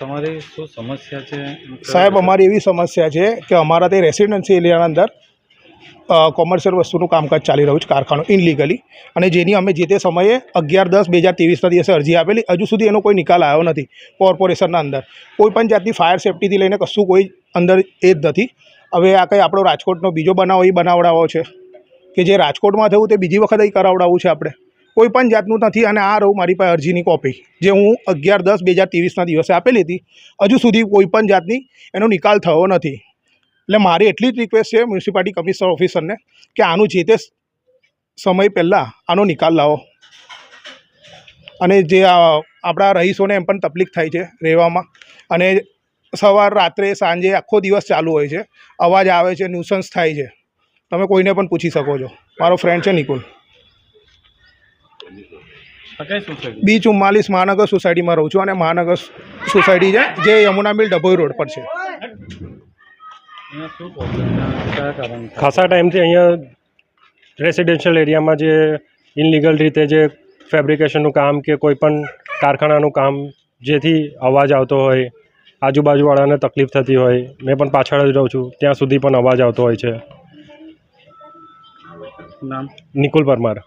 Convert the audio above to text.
તમારી શું સમસ્યા છે સાહેબ? અમારી એવી સમસ્યા છે કે અમારા તે રેસિડેન્સી એરિયાના અંદર કોમર્શિયલ વસ્તુનું કામકાજ ચાલી રહ્યું છે, કારખાનું ઇનલીગલી, અને જેની અમે જે તે સમયે 11/10/2023ના દિવસે અરજી આપેલી. હજુ સુધી એનો કોઈ નિકાલ આવ્યો નથી. કોર્પોરેશનના અંદર કોઈ પણ જાતની ફાયર સેફ્ટીથી લઈને કશું કોઈ અંદર એ જ નથી. હવે આ કંઈ આપણો રાજકોટનો બીજો બનાવ એ બનાવડાવો છે કે જે રાજકોટમાં થયું તે બીજી વખત અહીં કરાવડાવવું છે આપણે? કોઈ પણ જાતનું નથી. અને આ રહું મારી પાસે અરજીની કોપી, જે હું 11/10/2023ના દિવસે આપેલી હતી. હજુ સુધી કોઈ પણ જાતની એનો નિકાલ થયો નથી. એટલે મારી એટલી જ રિક્વેસ્ટ છે મ્યુનિસિપાલિટી કમિશનર ઓફિસરને કે આનું જે તે સમય પહેલાં આનો નિકાલ લાવો. અને જે આપણા રહીશોને એમ પણ તકલીફ થાય છે રહેવામાં, અને સવાર રાત્રે સાંજે આખો દિવસ ચાલુ હોય છે, અવાજ આવે છે, ન્યુસન્સ થાય છે. તમે કોઈને પણ પૂછી શકો છો. મારો ફ્રેન્ડ છે નિકુલ. B44 મહાનગર સોસાયટીમાં રહું છું, અને મહાનગર સોસાયટી છે જે યમુના મિલ ડભોઈ રોડ પર છે. ખાસા ટાઈમથી અહીંયા રેસિડેન્શિયલ એરિયામાં જે ઇનલીગલ રીતે જે ફેબ્રિકેશનનું કામ કે કોઈ પણ કારખાનાનું કામ, જેથી અવાજ આવતો હોય, આજુબાજુવાળાને તકલીફ થતી હોય. મેં પણ પાછળ જ રહું છું, ત્યાં સુધી પણ અવાજ આવતો હોય છે. નામ? નિકુલ પરમાર.